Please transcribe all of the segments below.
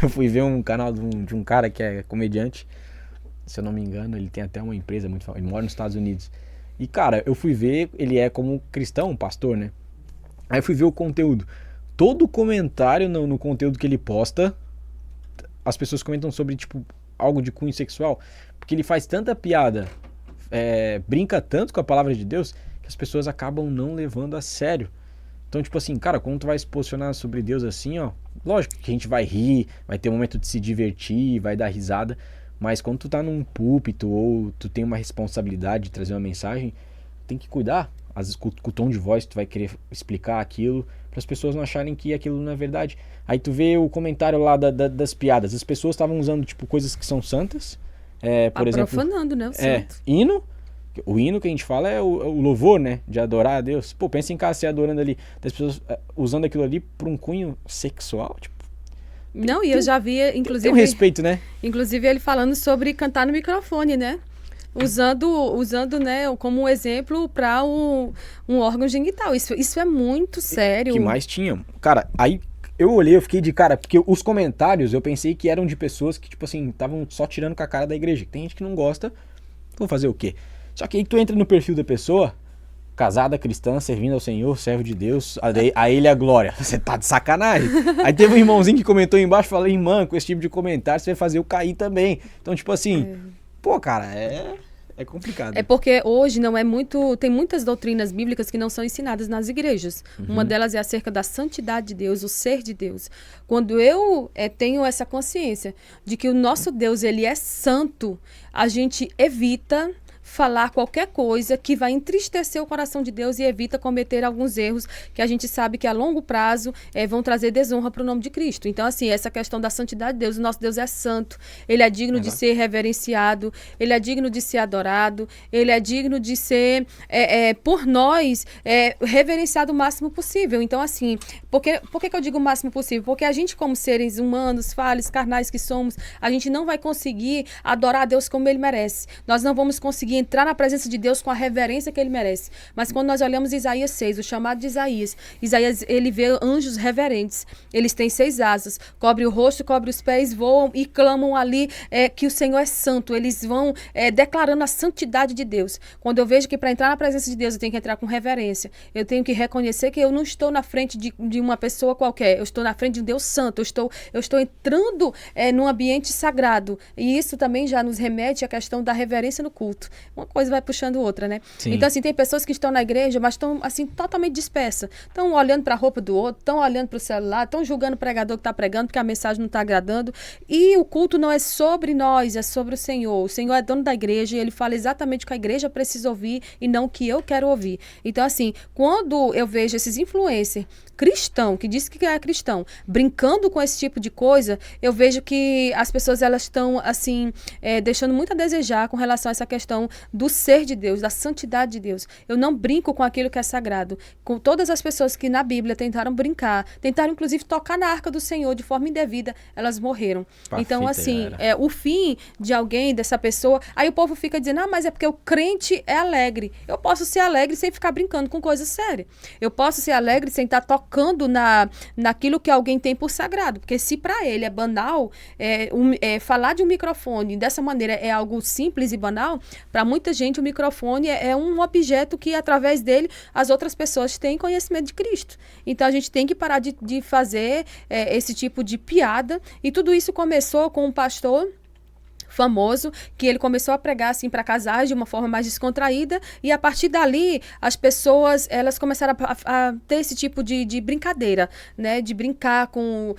Eu fui ver um canal de um cara que é comediante, se eu não me engano, ele tem até uma empresa muito famosa, ele mora nos Estados Unidos. E, cara, eu fui ver, ele é como cristão, um pastor, né? Aí eu fui ver o conteúdo. Todo comentário no conteúdo que ele posta, as pessoas comentam sobre, tipo, algo de cunho sexual. Porque ele faz tanta piada, brinca tanto com a palavra de Deus, que as pessoas acabam não levando a sério. Então, tipo assim, cara, quando tu vai se posicionar sobre Deus assim, ó, lógico que a gente vai rir, vai ter um momento de se divertir, vai dar risada, mas quando tu tá num púlpito ou tu tem uma responsabilidade de trazer uma mensagem, tem que cuidar. Às vezes com o tom de voz tu vai querer explicar aquilo para as pessoas não acharem que aquilo não é verdade. Aí tu vê o comentário lá das piadas, as pessoas estavam usando tipo coisas que são santas, por exemplo, Profanando, né, o santo. hino. O hino que a gente fala é o louvor, né? De adorar a Deus. Pô, pensa em casa, você adorando ali. Das pessoas usando aquilo ali por um cunho sexual. Tipo, Não, e eu já vi, tem um respeito, né? inclusive ele falando sobre cantar no microfone, né? Usando, né, como um exemplo para um órgão genital. Isso é muito Que sério. mais tinha. Cara, aí eu olhei, eu fiquei de cara, porque os comentários eu pensei que eram de pessoas que, tipo assim, estavam só tirando com a cara da igreja. Tem gente que não gosta, vão fazer o quê? Só que aí tu entra no perfil da pessoa, casada, cristã, servindo ao Senhor, servo de Deus, a ele a glória. Você tá de sacanagem. Aí teve um irmãozinho que comentou embaixo, falei, irmã, com esse tipo de comentário você vai fazer eu cair também. Então, tipo assim, pô, cara, é É complicado. porque hoje não é muito. Tem muitas doutrinas bíblicas que não são ensinadas nas igrejas. Uma delas é acerca da santidade de Deus, o ser de Deus. Quando eu tenho essa consciência de que o nosso Deus ele é santo, a gente evita falar qualquer coisa que vai entristecer o coração de Deus e evita cometer alguns erros que a gente sabe que a longo prazo vão trazer desonra para o nome de Cristo. Então, assim, essa questão da santidade de Deus, o nosso Deus é santo, ele é digno de Exato. ser reverenciado, ele é digno de ser adorado, ele é digno de ser, por nós, reverenciado o máximo possível. Então, assim, por que eu digo o máximo possível? Porque a gente, como seres humanos, falhos, carnais que somos, a gente não vai conseguir adorar a Deus como ele merece. Nós não vamos conseguir entrar na presença de Deus com a reverência que ele merece. Mas quando nós olhamos Isaías 6, o chamado de Isaías, ele vê anjos reverentes. Eles têm 6 asas, cobre o rosto, cobre os pés, voam e clamam ali que o Senhor é santo. Eles vão declarando a santidade de Deus. Quando eu vejo que para entrar na presença de Deus eu tenho que entrar com reverência, eu tenho que reconhecer que eu não estou na frente de uma pessoa qualquer, eu estou na frente de um Deus santo, eu estou entrando num ambiente sagrado. E isso também já nos remete à questão da reverência no culto. Uma coisa vai puxando outra, né? Sim. Então, assim, tem pessoas que estão na igreja, mas estão, assim, totalmente dispersas. Estão olhando para a roupa do outro, estão olhando para o celular, estão julgando o pregador que está pregando porque a mensagem não está agradando. E o culto não é sobre nós, é sobre o Senhor. O Senhor é dono da igreja e ele fala exatamente o que a igreja precisa ouvir e não o que eu quero ouvir. Então, assim, quando eu vejo esses influencers cristão, que diz que é cristão, brincando com esse tipo de coisa, eu vejo que as pessoas elas estão, assim, deixando muito a desejar com relação a essa questão do ser de Deus, da santidade de Deus. Eu não brinco com aquilo que é sagrado. Com todas as pessoas que na Bíblia tentaram brincar, tentaram inclusive tocar na arca do Senhor de forma indevida, elas morreram. Pra Então, fita, assim, galera. o fim de alguém, dessa pessoa, aí o povo fica dizendo, mas é porque o crente é alegre. Eu posso ser alegre sem ficar brincando com coisa séria. Eu posso ser alegre sem estar tocando naquilo que alguém tem por sagrado. Porque se para ele é banal, falar de um microfone dessa maneira é algo simples e banal, para muita gente o microfone é um objeto que através dele as outras pessoas têm conhecimento de Cristo. Então a gente tem que parar de fazer esse tipo de piada. E tudo isso começou com um pastor famoso, que ele começou a pregar assim para casais de uma forma mais descontraída, e a partir dali as pessoas elas começaram a ter esse tipo de brincadeira, né, de brincar com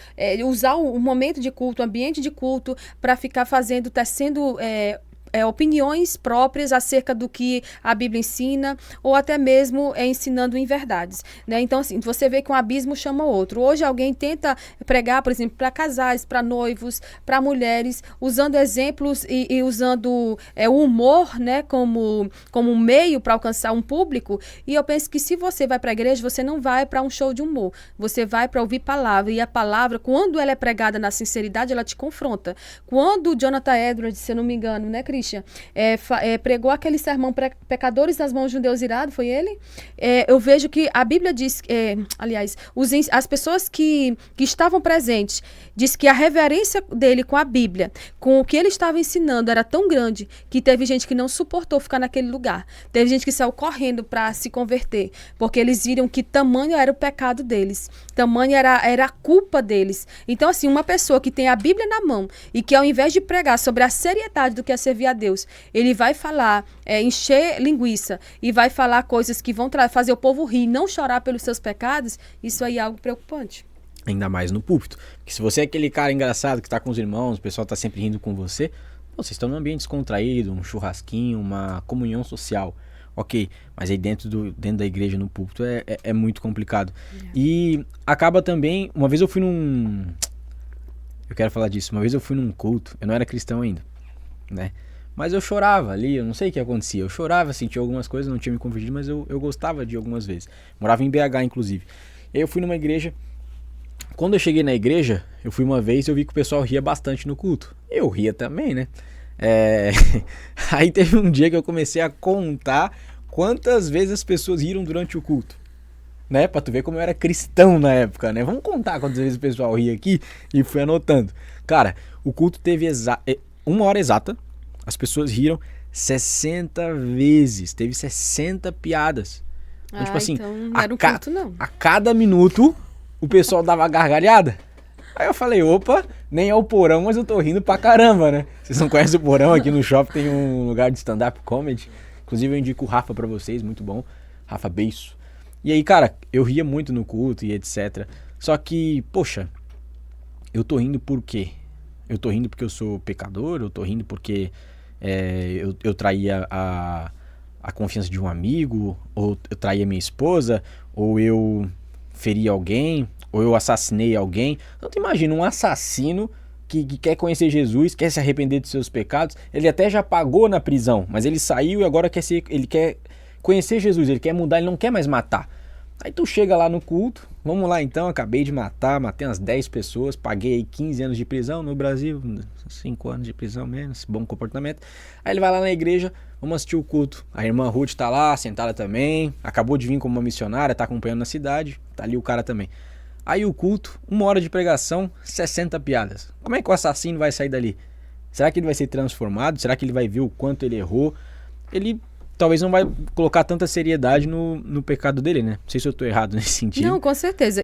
usar o momento de culto, o ambiente de culto para ficar tecendo opiniões próprias acerca do que a Bíblia ensina, ou até mesmo ensinando em verdades, né? Então, assim, você vê que um abismo chama outro. Hoje alguém tenta pregar, por exemplo, para casais, para noivos, para mulheres, usando exemplos e usando o humor, né, como um meio para alcançar um público. E eu penso que se você vai para a igreja, você não vai para um show de humor. Você vai para ouvir palavra. E a palavra, quando ela é pregada na sinceridade, ela te confronta. Quando o Jonathan Edwards, se eu não me engano, né, Cris? Christian, pregou aquele sermão pecadores nas mãos de um Deus irado, foi ele? Eu vejo que a Bíblia diz, aliás, as pessoas que estavam presentes, diz que a reverência dele com a Bíblia, com o que ele estava ensinando, era tão grande que teve gente que não suportou ficar naquele lugar. Teve gente que saiu correndo para se converter, porque eles viram que tamanho era o pecado deles, tamanho era a culpa deles. Então, assim, uma pessoa que tem a Bíblia na mão e que ao invés de pregar sobre a seriedade do que é servir a Deus, ele vai falar, encher linguiça e vai falar coisas que vão fazer o povo rir, não chorar pelos seus pecados, isso aí é algo preocupante. Ainda mais no púlpito. Porque se você é aquele cara engraçado que tá com os irmãos, o pessoal tá sempre rindo com você, pô, vocês estão num ambiente descontraído, um churrasquinho, uma comunhão social. Ok, mas aí dentro da igreja, no púlpito, é muito complicado. E acaba também, uma vez eu fui num... Eu quero falar disso. Uma vez eu fui num culto, eu não era cristão ainda, né? Mas eu chorava ali, eu não sei o que acontecia. Eu chorava, sentia algumas coisas, não tinha me convertido, mas eu gostava de algumas vezes. Morava em BH, inclusive. E aí eu fui numa igreja. Quando eu cheguei na igreja, eu fui uma vez e eu vi que o pessoal ria bastante no culto. Eu ria também, né? Aí teve um dia que eu comecei a contar quantas vezes as pessoas riram durante o culto. Né, pra tu ver como eu era cristão na época, né? Vamos contar quantas vezes o pessoal ria aqui, e fui anotando. Cara, o culto teve 1 hora exata, as pessoas riram 60 vezes, teve 60 piadas. Então, tipo assim, então não era um culto, não. A cada minuto o pessoal dava gargalhada. Aí eu falei, opa, nem é o Porão, mas eu tô rindo pra caramba, né? Vocês não conhecem o Porão? Aqui no shopping tem um lugar de stand-up comedy. Inclusive eu indico o Rafa pra vocês, muito bom. Rafa Beiço. E aí, cara, eu ria muito no culto e etc. Só que, poxa, eu tô rindo por quê? Eu tô rindo porque eu sou pecador? Eu tô rindo porque eu traía a confiança de um amigo? Ou eu traía minha esposa? Ou eu feri alguém? Ou eu assassinei alguém? Então tu imagina um assassino que quer conhecer Jesus, quer se arrepender dos seus pecados. Ele até já pagou na prisão, mas ele saiu e agora ele quer conhecer Jesus, ele quer mudar, ele não quer mais matar. Aí tu chega lá no culto, vamos lá então, acabei de matei umas 10 pessoas, paguei aí 15 anos de prisão no Brasil, 5 anos de prisão menos, bom comportamento. Aí ele vai lá na igreja, vamos assistir o culto. A irmã Ruth tá lá, sentada também, acabou de vir como uma missionária, tá acompanhando na cidade, tá ali o cara também. Aí o culto, 1 hora de pregação, 60 piadas. Como é que o assassino vai sair dali? Será que ele vai ser transformado? Será que ele vai ver o quanto ele errou? Ele talvez não vai colocar tanta seriedade no pecado dele, né? Não sei se eu tô errado nesse sentido. Não, com certeza.